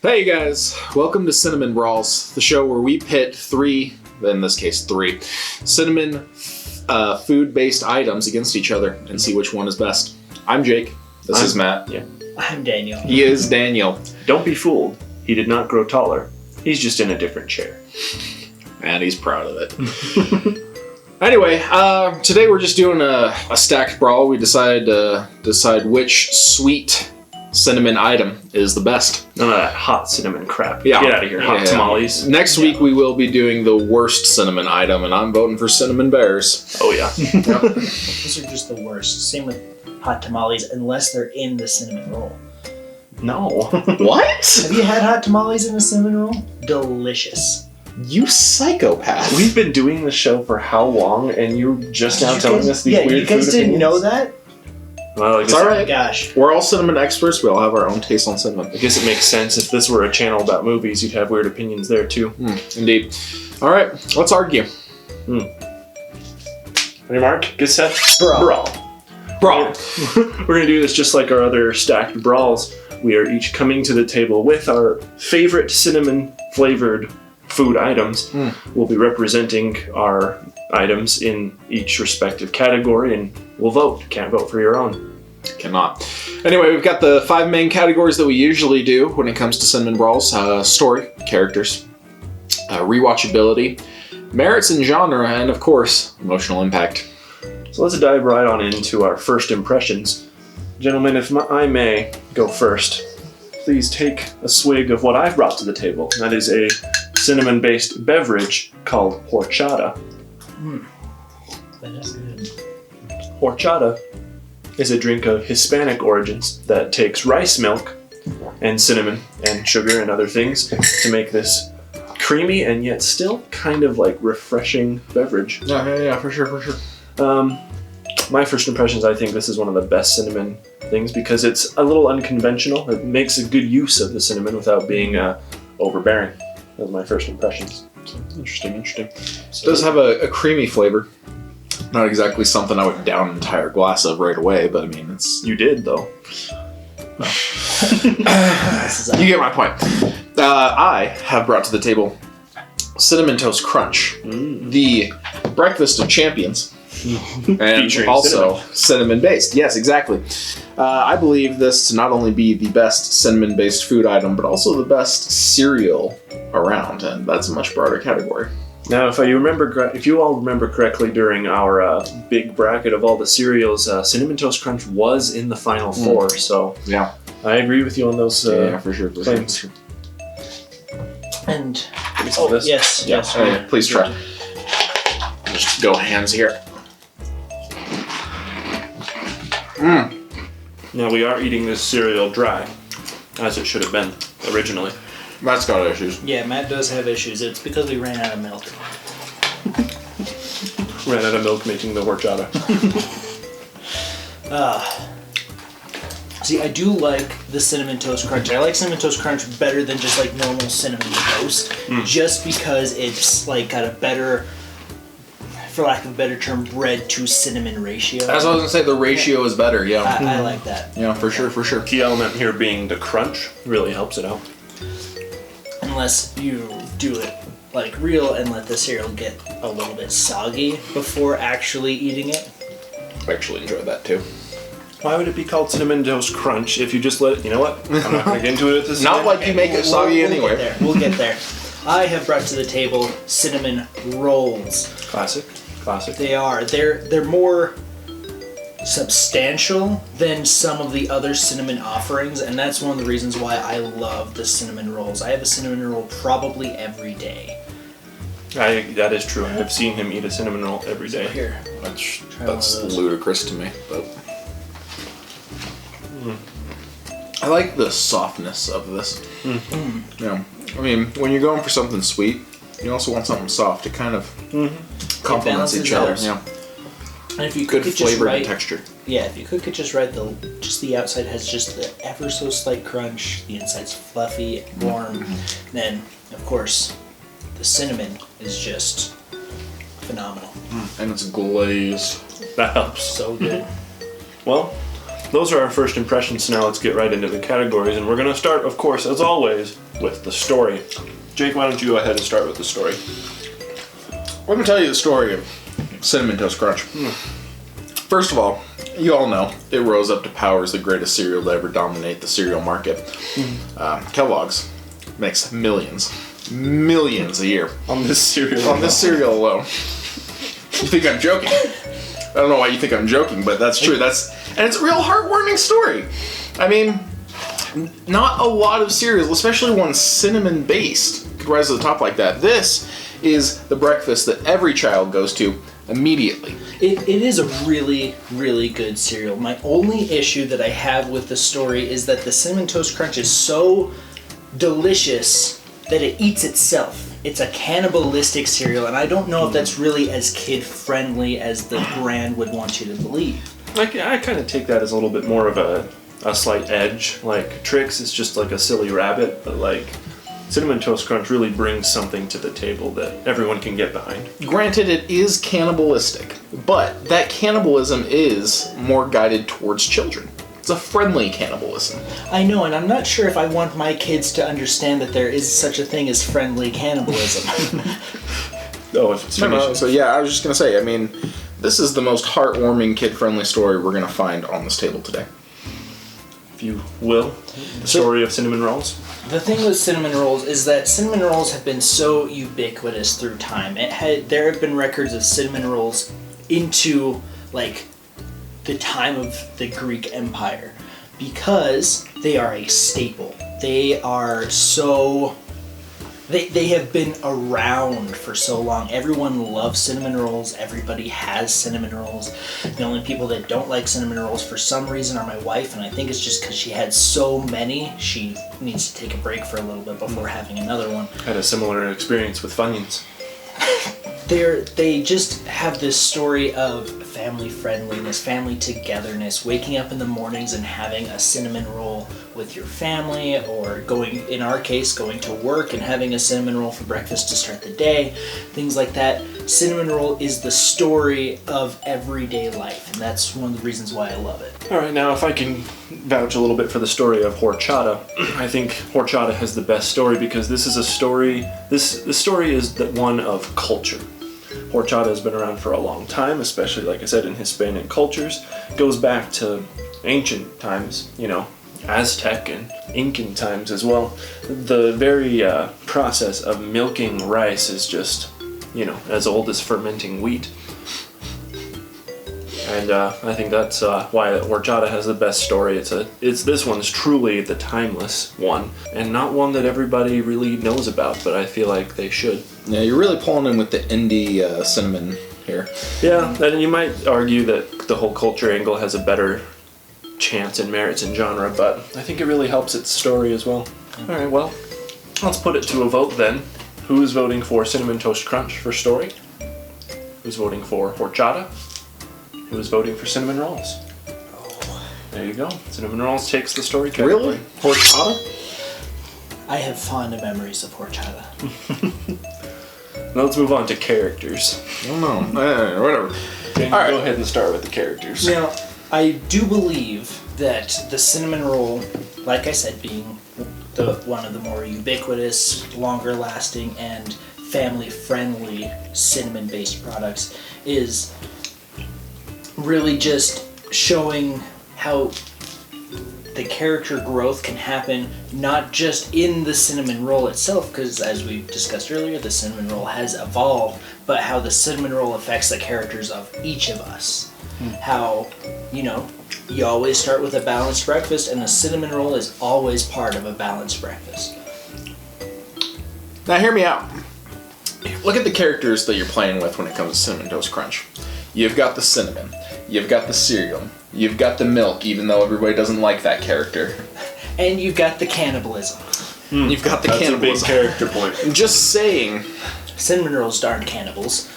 Hey guys, welcome to Cinnamon Brawls, the show where we pit three cinnamon food-based items against each other and see which one is best. I'm Jake. This is Matt. Yeah. I'm Daniel. He is Daniel. Don't be fooled. He did not grow taller. He's just in a different chair. And he's proud of it. Anyway, today we're just doing a stacked brawl. We decided to decide which sweet cinnamon item is the best. None of that hot cinnamon crap. Yeah. Get out of here, hot tamales. Next week we will be doing the worst cinnamon item, and I'm voting for cinnamon bears. Oh yeah. Those are just the worst. Same with hot tamales, unless they're in the cinnamon roll. No. What? Have you had hot tamales in a cinnamon roll? Delicious. You psychopath. We've been doing this show for how long, and you're just now telling us these weird you guys food didn't opinions? know that? Well, I It's guess, all Oh my right. gosh. We're all cinnamon experts. We all have our own taste on cinnamon. I guess it makes sense. If this were a channel about movies, you'd have weird opinions there too. Indeed. All right, let's argue. Ready, Mark? Get set. Brawl. Brawl. We're going to do this just like our other stacked brawls. We are each coming to the table with our favorite cinnamon-flavored food items. We'll be representing our items in each respective category, and we'll vote. Can't vote for your own. Cannot. Anyway, we've got the 5 main categories that we usually do when it comes to Cinnamon Brawls. Story, characters, rewatchability, merits and genre, and of course, emotional impact. So let's dive right on into our first impressions. Gentlemen, if I may go first, please take a swig of what I've brought to the table. That is a cinnamon-based beverage called horchata. That is good. Horchata is a drink of Hispanic origins that takes rice milk and cinnamon and sugar and other things to make this creamy and yet still kind of like refreshing beverage. Yeah, for sure. My first impressions, I think this is one of the best cinnamon things because it's a little unconventional. It makes a good use of the cinnamon without being overbearing. Those are my first impressions. Interesting. It does have a creamy flavor. Not exactly something I would down an entire glass of right away, but I mean, it's... You did, though. You get my point. I have brought to the table Cinnamon Toast Crunch, the breakfast of champions, and Featuring also cinnamon-based. Yes, exactly. I believe this to not only be the best cinnamon-based food item, but also the best cereal around, and that's a much broader category. Now, if you all remember correctly, during our big bracket of all the cereals, Cinnamon Toast Crunch was in the final 4. So Yeah, I agree with you on those. for sure. claims. And Give me some of this. yes. Yeah, please try. Just go hands here. Now, we are eating this cereal dry, as it should have been originally. Matt's got issues. Yeah, Matt does have issues. It's because we ran out of milk. Ran out of milk making the horchata. See, I do like the Cinnamon Toast Crunch. I like Cinnamon Toast Crunch better than just like normal cinnamon toast, just because it's like got a better, for lack of a better term, bread to cinnamon ratio. As I was gonna say, the ratio is better. Yeah. I like that. Yeah, for sure. Key element here being the crunch really helps it out. Unless you do it like real and let the cereal get a little bit soggy before actually eating it. I actually enjoyed that too. Why would it be called Cinnamon Toast Crunch if you just let it... You know what? I'm not going to get into it at this Not time. like you make it soggy anyway. We'll get there. I have brought to the table cinnamon rolls. Classic. They are. They're more substantial than some of the other cinnamon offerings, and that's one of the reasons why I love the cinnamon rolls. I have a cinnamon roll probably every day. That is true. I've seen him eat a cinnamon roll every day. Here. That's ludicrous to me, but I like the softness of this. Yeah, I mean, when you're going for something sweet, you also want something soft. It kind of complements each other. balances Yeah, And if you good cook it just flavor right, and texture. yeah, if you cook it just right, the outside has just the ever so slight crunch. The inside's fluffy and warm. Then, of course, the cinnamon is just phenomenal. And it's glazed. That helps. So good. Well, those are our first impressions. Now let's get right into the categories. And we're going to start, of course, as always, with the story. Jake, why don't you go ahead and start with the story? Let me tell you the story of Cinnamon Toast Crunch. First of all, you all know it rose up to power as the greatest cereal to ever dominate the cereal market. Kellogg's makes millions a year On this cereal. on this cereal alone. You think I'm joking? I don't know why you think I'm joking, but that's true. And it's a real heartwarming story. I mean, not a lot of cereals, especially one cinnamon based, could rise to the top like that. This is the breakfast that every child goes to immediately. It is a really, really good cereal. My only issue that I have with the story is that the Cinnamon Toast Crunch is so delicious that it eats itself. It's a cannibalistic cereal, and I don't know if that's really as kid-friendly as the brand would want you to believe. I kind of take that as a little bit more of a slight edge. Like, Trix is just like a silly rabbit, but like, Cinnamon Toast Crunch really brings something to the table that everyone can get behind. Granted, it is cannibalistic, but that cannibalism is more guided towards children. It's a friendly cannibalism. I know, and I'm not sure if I want my kids to understand that there is such a thing as friendly cannibalism. Oh, if it's No, finished. so yeah, I was just gonna say, I mean, this is the most heartwarming, kid-friendly story we're gonna find on this table today. If you will, the story of Cinnamon Rolls. The thing with cinnamon rolls is that cinnamon rolls have been so ubiquitous through time. There have been records of cinnamon rolls into like the time of the Greek Empire because they are a staple. They are so they have been around for so long. Everyone loves cinnamon rolls. Everybody has cinnamon rolls. The only people that don't like cinnamon rolls for some reason are my wife, and I think it's just because she had so many. She needs to take a break for a little bit before having another one. I had a similar experience with Funyuns. They just have this story of family friendliness, family togetherness, waking up in the mornings and having a cinnamon roll with your family, or in our case, going to work and having a cinnamon roll for breakfast to start the day, things like that. Cinnamon roll is the story of everyday life, and that's one of the reasons why I love it. All right, now if I can vouch a little bit for the story of horchata, I think horchata has the best story because this is a story. The story is that one of culture. Horchata has been around for a long time, especially, like I said, in Hispanic cultures. It goes back to ancient times, Aztec and Incan times as well. The very process of milking rice is just, as old as fermenting wheat. And I think that's why horchata has the best story. This one's truly the timeless one, and not one that everybody really knows about, but I feel like they should. Yeah, you're really pulling in with the indie cinnamon here. Yeah, and you might argue that the whole culture angle has a better chance and merits in genre, but I think it really helps its story as well. Alright, well, let's put it to a vote then. Who is voting for Cinnamon Toast Crunch for story? Who's voting for horchata? Who is voting for Cinnamon Rolls? There you go. Cinnamon Rolls takes the story category. Really? Horchata? I have fond memories of horchata. Now let's move on to characters. I don't know. Whatever. Jane, All right. go ahead and start with the characters. Now, I do believe that the cinnamon roll, like I said, being one of the more ubiquitous, longer lasting, and family friendly cinnamon based products, is really just showing how the character growth can happen not just in the cinnamon roll itself, because as we discussed earlier, the cinnamon roll has evolved, but how the cinnamon roll affects the characters of each of us. How, you always start with a balanced breakfast, and the cinnamon roll is always part of a balanced breakfast. Now hear me out. Look at the characters that you're playing with when it comes to Cinnamon Toast Crunch. You've got the cinnamon. You've got the cereal. You've got the milk, even though everybody doesn't like that character. And you've got the cannibalism. You've got the That's cannibalism. a big character point. I'm just saying Cinnamon rolls aren't cannibals.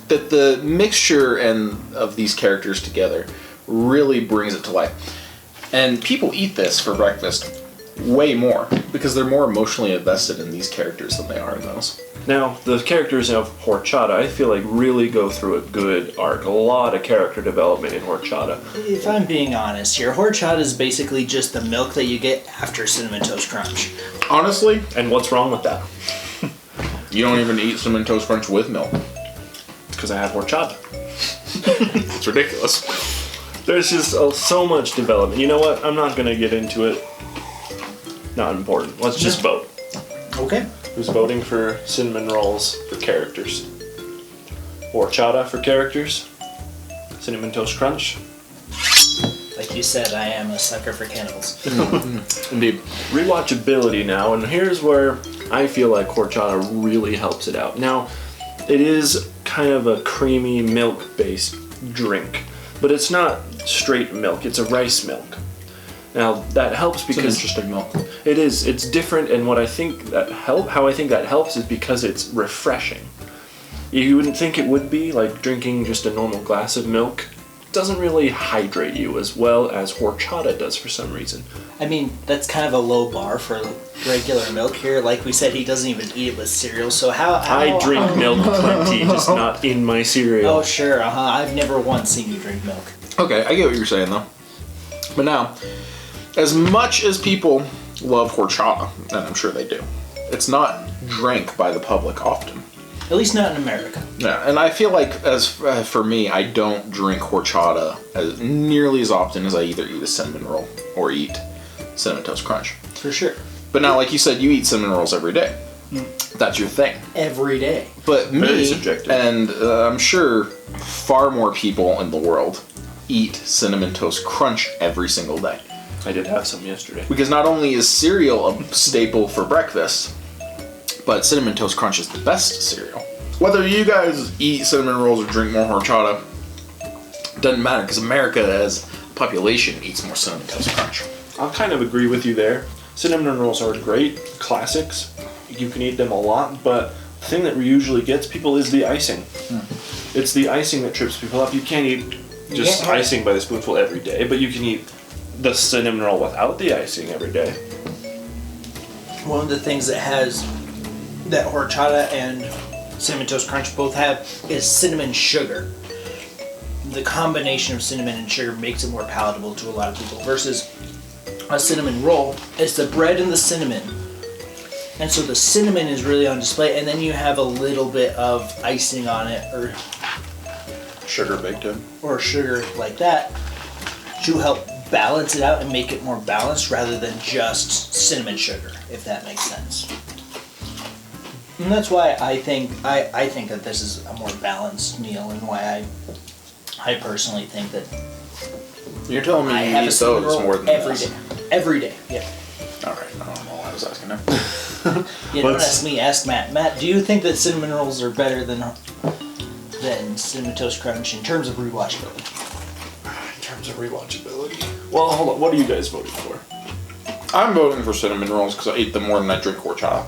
that the mixture of these characters together really brings it to life. And people eat this for breakfast way more because they're more emotionally invested in these characters than they are in those. Now, the characters of horchata, I feel like really go through a good arc. A lot of character development in horchata. If I'm being honest here, horchata is basically just the milk that you get after Cinnamon Toast Crunch. Honestly, And what's wrong with that? you don't even eat Cinnamon Toast Crunch with milk. It's because I have horchata. It's ridiculous. There's just so much development. You know what? I'm not going to get into it. Not important. Let's just vote. Okay. Who's voting for cinnamon rolls for characters? Horchata for characters? Cinnamon Toast Crunch? Like you said, I am a sucker for cannibals. Indeed. Rewatchability now, and here's where I feel like horchata really helps it out. Now, it is kind of a creamy milk-based drink, but it's not straight milk, it's a rice milk. Now, that helps It's an because interesting milk. it is. It's different, and what I think that how I think that helps is because it's refreshing. You wouldn't think it would be, like drinking just a normal glass of milk. It doesn't really hydrate you as well as horchata does for some reason. I mean, that's kind of a low bar for regular milk here. Like we said, he doesn't even eat it with cereal, so how I drink milk plenty, just not in my cereal. Oh, sure, I've never once seen you drink milk. Okay, I get what you're saying though. But now, as much as people love horchata, and I'm sure they do, it's not drank by the public often. At least not in America. Yeah, and I feel like as for me, I don't drink horchata as nearly as often as I either eat a cinnamon roll or eat Cinnamon Toast Crunch. For sure. But now, like you said, you eat cinnamon rolls every day. That's your thing. Every day. But Very me, subjective. and I'm sure far more people in the world eat Cinnamon Toast Crunch every single day. I did have some yesterday. Because not only is cereal a staple for breakfast, but Cinnamon Toast Crunch is the best cereal. Whether you guys eat cinnamon rolls or drink more horchata, doesn't matter, because America as a population eats more Cinnamon Toast Crunch. I'll kind of agree with you there. Cinnamon rolls are great, classics. You can eat them a lot, but the thing that usually gets people is the icing. It's the icing that trips people up. You can't eat just Yeah. icing by the spoonful every day, but you can eat the cinnamon roll without the icing every day. One of the things that horchata and Cinnamon Toast Crunch both have is cinnamon sugar. The combination of cinnamon and sugar makes it more palatable to a lot of people versus a cinnamon roll. It's the bread and the cinnamon. And so the cinnamon is really on display, and then you have a little bit of icing on it or Sugar baked in. sugar like that to help balance it out and make it more balanced rather than just cinnamon sugar, if that makes sense. And that's why I think that this is a more balanced meal, and why I personally think that You're telling me I you have a eat cinnamon those roll more than every this? day. Every day, yeah. Alright, I don't know why I was asking that. You don't Let's- ask me, ask Matt. Matt, do you think that cinnamon rolls are better than Cinnamon Toast Crunch in terms of rewatchability? In terms of rewatchability. Well, hold on. What are you guys voting for? I'm voting for cinnamon rolls because I eat them more than I drink horchata.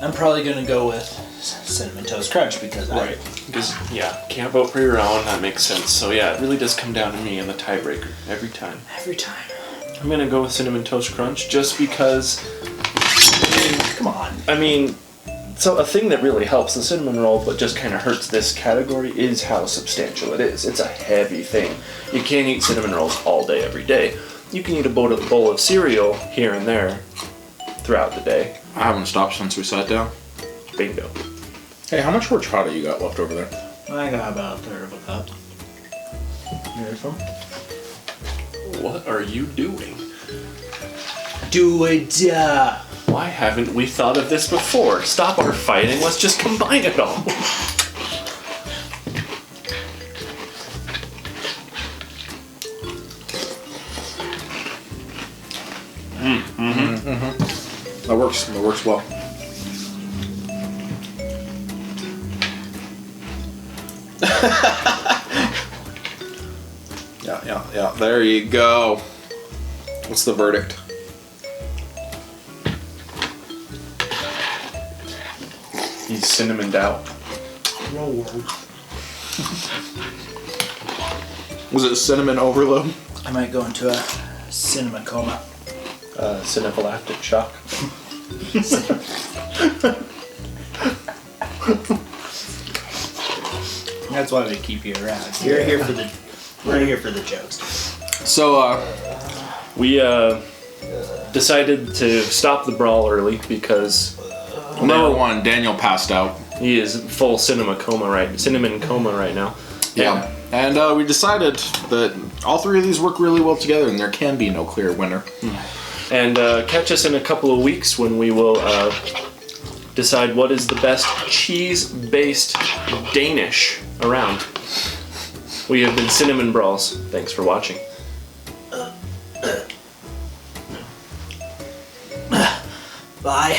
I'm probably gonna go with Cinnamon Toast Crunch because Because, yeah, can't vote for your own. That makes sense. So, yeah, it really does come down to me in the tiebreaker every time. every time. I'm going to go with Cinnamon Toast Crunch just because, Come on. I mean, so a thing that really helps the cinnamon roll but just kind of hurts this category is how substantial it is. It's a heavy thing. You can't eat cinnamon rolls all day, every day. You can eat a bowl of cereal here and there throughout the day. I haven't stopped since we sat down. Bingo. Hey, how much horchata you got left over there? I got about a third of a cup. Beautiful. What are you doing? Do it. Why haven't we thought of this before? Stop our fighting. Let's just combine it all. That works well. Yeah. There you go. What's the verdict? He's cinnamoned out. Was it cinnamon overload? I might go into a cinnamon coma. Synaphylactic shock. That's why we keep you around. We're here for the jokes. So, We decided to stop the brawl early because number one, Daniel passed out. he is full cinnamon coma right now. Yeah. And we decided that all three of these work really well together and there can be no clear winner. And catch us in a couple of weeks when we will decide what is the best cheese-based Danish around. We have been Cinnamon Brawls. Thanks for watching. Bye.